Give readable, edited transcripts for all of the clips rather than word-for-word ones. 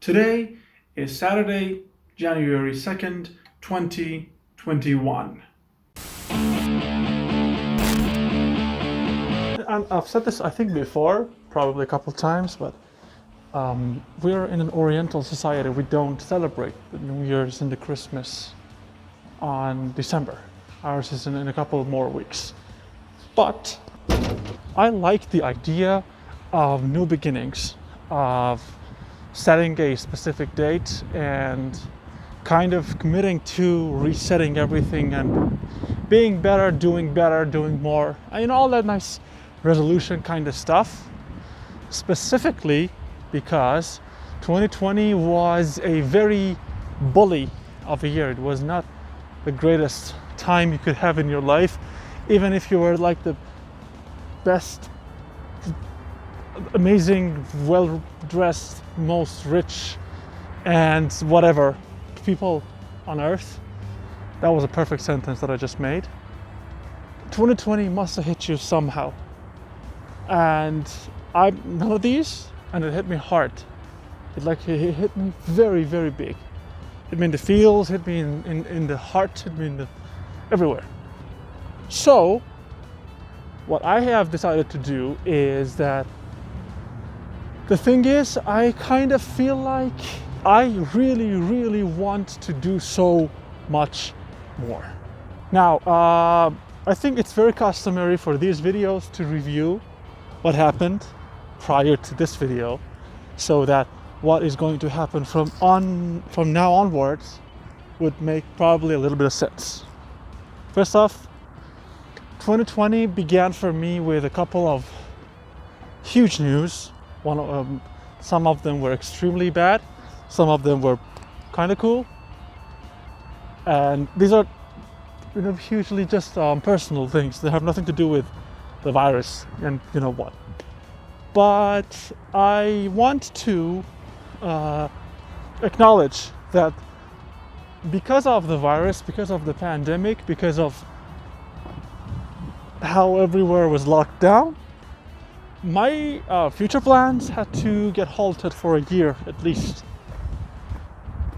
Today is Saturday, January 2nd, 2021. And I've said this, I think, before, probably a couple times, but we're in an Oriental society. We don't celebrate the New Year's and the Christmas on December. Ours is in a couple more weeks. But I like the idea of new beginnings, of setting a specific date and kind of committing to resetting everything and being better, doing more, and all that nice resolution kind of stuff. Specifically because 2020 was a very bully of a year. It was not the greatest time you could have in your life, even if you were like the best, amazing, well-dressed, most rich and whatever people on earth. That was a perfect sentence that I just made. 2020 must have hit you somehow, and I'm none of these, and it hit me hard. It hit me very, very big. Hit me in the feels, hit me in the heart, hit me everywhere. So what I have decided to do is that the thing is, I kind of feel like I really, really want to do so much more. Now, I think it's very customary for these videos to review what happened prior to this video, so that what is going to happen from now onwards would make probably a little bit of sense. First off, 2020 began for me with a couple of huge news. Some of them were extremely bad, some of them were kind of cool, and these are hugely just personal things. They have nothing to do with the virus and you know what. But I want to acknowledge that because of the virus, because of the pandemic, because of how everywhere was locked down, my future plans had to get halted for a year at least.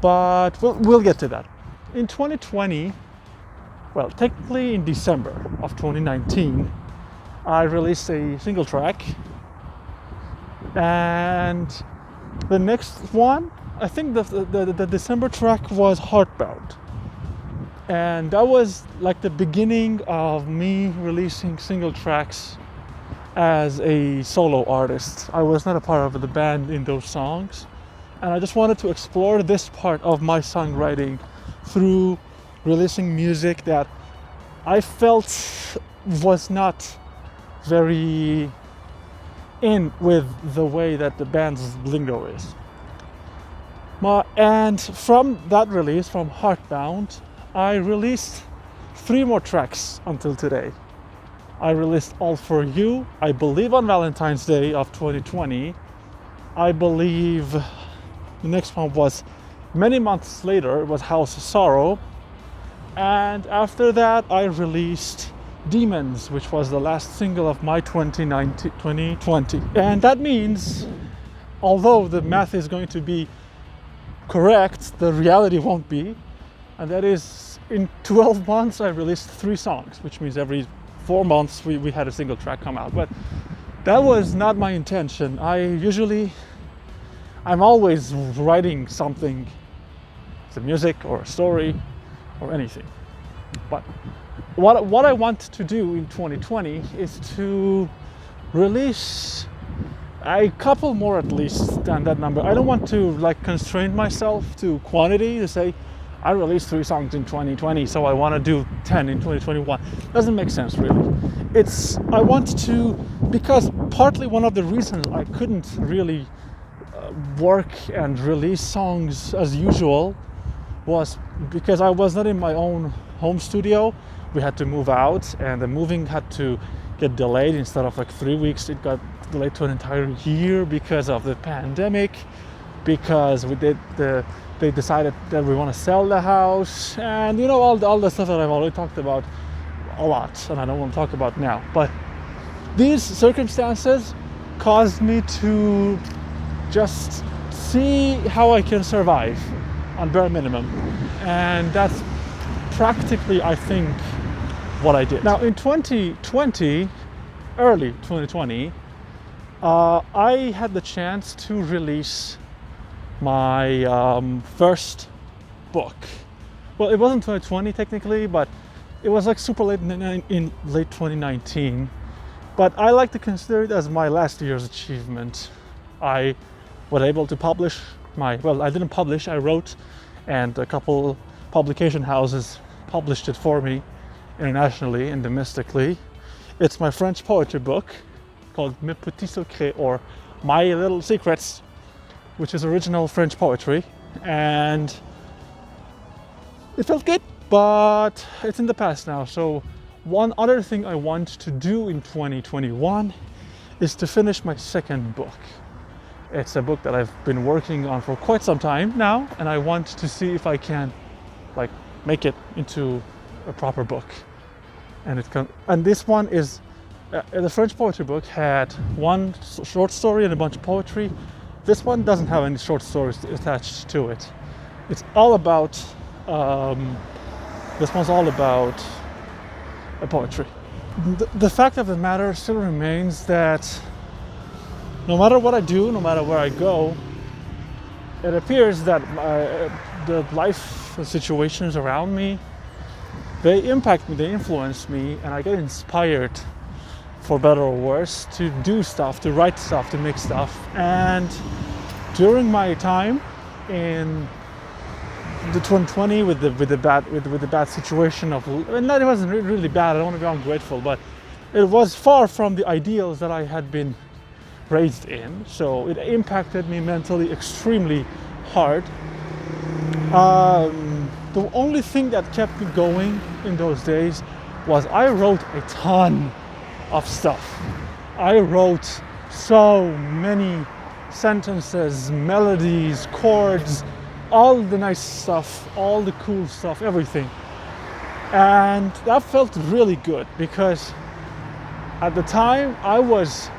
But we'll get to that. In 2020, well, technically in December of 2019, I released a single track. And the next one, I think the December track was Heartbound. And that was like the beginning of me releasing single tracks as a solo artist. I was not a part of the band in those songs, and I just wanted to explore this part of my songwriting through releasing music that I felt was not very in with the way that the band's lingo is. And from that release, from Heartbound, I released 3 more tracks until today. I released All For You, I believe on Valentine's Day of 2020. I believe the next one was many months later, it was House of Sorrow. And after that, I released Demons, which was the last single of my 2020. And that means, although the math is going to be correct, the reality won't be. And that is, in 12 months, I released 3 songs, which means every 4 months we had a single track come out. But that was not my intention. I'm always writing something, it's a music or a story or anything. But what I want to do in 2020 is to release a couple more at least than that number. I don't want to constrain myself to quantity, to say I released 3 songs in 2020, so I want to do 10 in 2021. Doesn't make sense really. I want to, because partly one of the reasons I couldn't really work and release songs as usual was because I was not in my own home studio. We had to move out, and the moving had to get delayed. Instead of 3 weeks, it got delayed to an entire year because of the pandemic, because they decided that we want to sell the house, and all the stuff that I've already talked about a lot, and I don't want to talk about now. But these circumstances caused me to just see how I can survive on bare minimum. And that's practically, I think, what I did. Now in 2020, early 2020, I had the chance to release my first book. Well, it wasn't 2020 technically, but it was like super late in late 2019. But I like to consider it as my last year's achievement. I was able to publish I didn't publish, I wrote, and a couple publication houses published it for me internationally and domestically. It's my French poetry book called Mes Petits Secrets, or My Little Secrets, which is original French poetry. And it felt good, but it's in the past now. So one other thing I want to do in 2021 is to finish my second book. It's a book that I've been working on for quite some time now, and I want to see if I can make it into a proper book. And this one is the French poetry book had one short story and a bunch of poetry. This one doesn't have any short stories attached to it. It's all about this one's all about poetry. The fact of the matter still remains that no matter what I do, no matter where I go, it appears that the life situations around me, they impact me, they influence me, and I get inspired, for better or worse, to do stuff, to write stuff, to make stuff. And during my time in the 2020 with the bad situation of, and that it wasn't really bad, I don't want to be ungrateful, but it was far from the ideals that I had been raised in, so it impacted me mentally extremely hard. The only thing that kept me going in those days was I wrote a ton of stuff. I wrote so many sentences, melodies, chords, all the nice stuff, all the cool stuff, everything. And that felt really good because at the time I was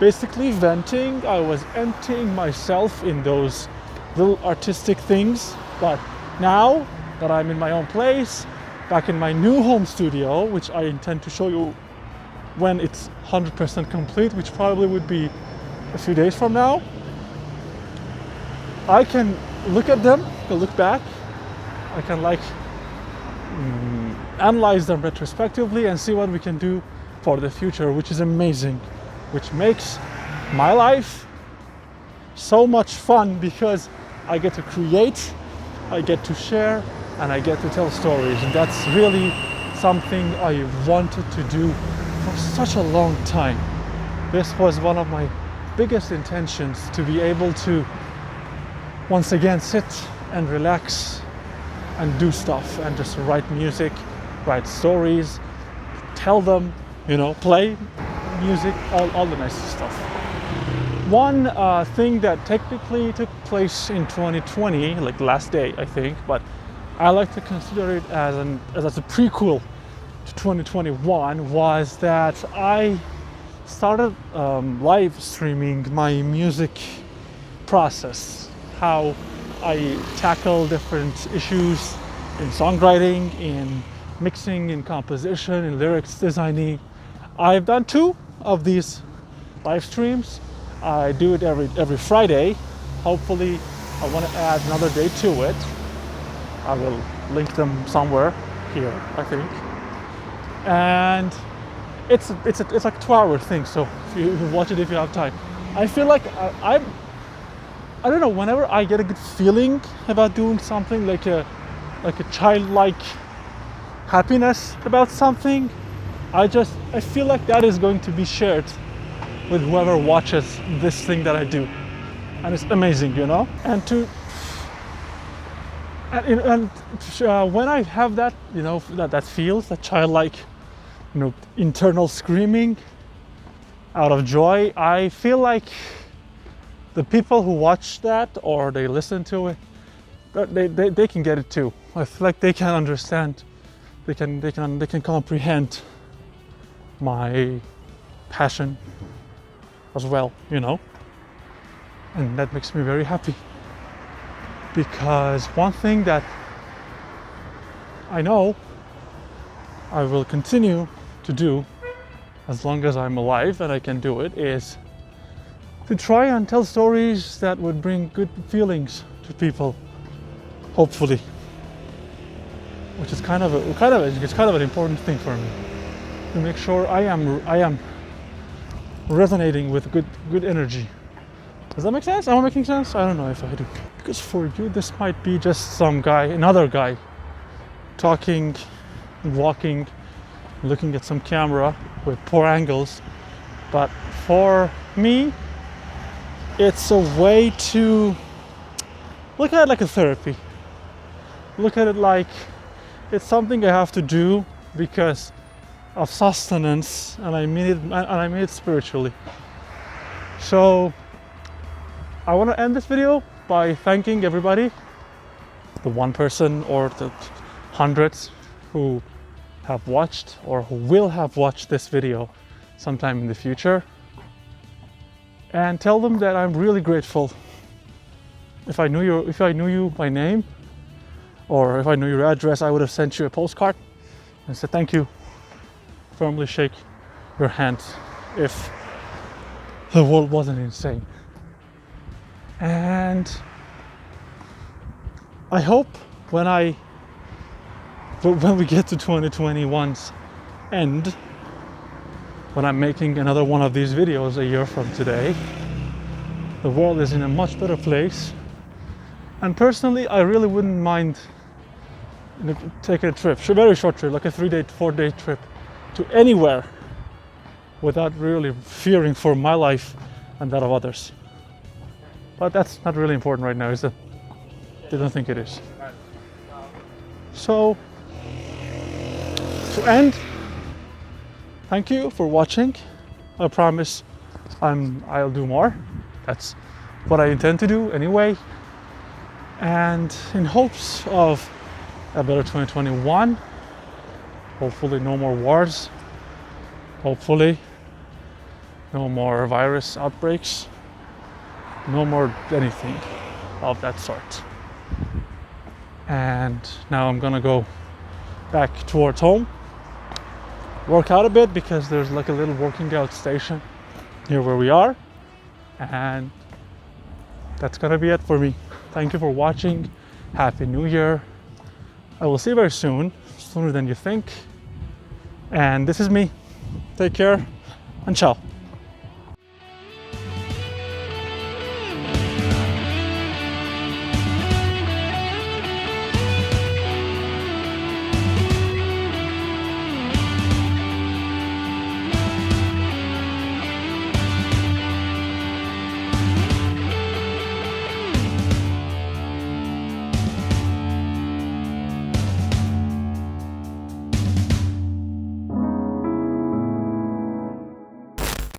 basically venting, I was emptying myself in those little artistic things. But now that I'm in my own place, back in my new home studio, which I intend to show you when it's 100% complete, which probably would be a few days from now, I can look at them, I can look back, I can analyze them retrospectively and see what we can do for the future, which is amazing, which makes my life so much fun because I get to create, I get to share, and I get to tell stories. And that's really something I wanted to do for such a long time. This was one of my biggest intentions, to be able to once again sit and relax and do stuff and just write music, write stories, tell them, play music, all the nice stuff. One thing that technically took place in 2020, like last day I think, but I like to consider it as a prequel to 2021, was that I started live streaming my music process, how I tackle different issues in songwriting, in mixing, in composition, in lyrics designing. I've done 2 of these live streams. I do it every Friday. Hopefully I want to add another day to it. I will link them somewhere here, I think. And it's like a 2-hour thing, so you watch it if you have time. I feel like I don't know, whenever I get a good feeling about doing something, like a childlike happiness about something, I feel like that is going to be shared with whoever watches this thing that I do, and it's amazing, And when I have that, that feels, that childlike, internal screaming out of joy, I feel like the people who watch that or they listen to it, they can get it too. I feel like they can understand, they can comprehend my passion as well, And that makes me very happy, because one thing that I know I will continue to do as long as I'm alive and I can do it is to try and tell stories that would bring good feelings to people, hopefully, which is kind of an important thing for me, to make sure I am resonating with good energy. Does that make sense? Am I making sense? I don't know if I do. Because for you, this might be just some guy, another guy, talking, walking, looking at some camera with poor angles. But for me, it's a way to look at it like a therapy. Look at it like it's something I have to do because of sustenance, and I mean it spiritually. So I want to end this video by thanking everybody, the one person or the hundreds who have watched or who will have watched this video sometime in the future, and tell them that I'm really grateful. If I knew you by name, or if I knew your address, I would have sent you a postcard and said thank you. Firmly shake your hand if the world wasn't insane. And I hope when we get to 2021's end, when I'm making another one of these videos a year from today, the world is in a much better place. And personally, I really wouldn't mind taking a trip, a very short trip, like a 3-day, 4-day trip to anywhere without really fearing for my life and that of others. But that's not really important right now, is it? I don't think it is. So, to end, thank you for watching. I promise I'll do more. That's what I intend to do anyway. And in hopes of a better 2021, hopefully no more wars, hopefully no more virus outbreaks, no more anything of that sort. And now I'm gonna go back towards home, work out a bit, because there's like a little working out station here where we are, and that's gonna be it for me. Thank you for watching. Happy New Year. I will see you very soon, sooner than you think. And this is me. Take care and ciao.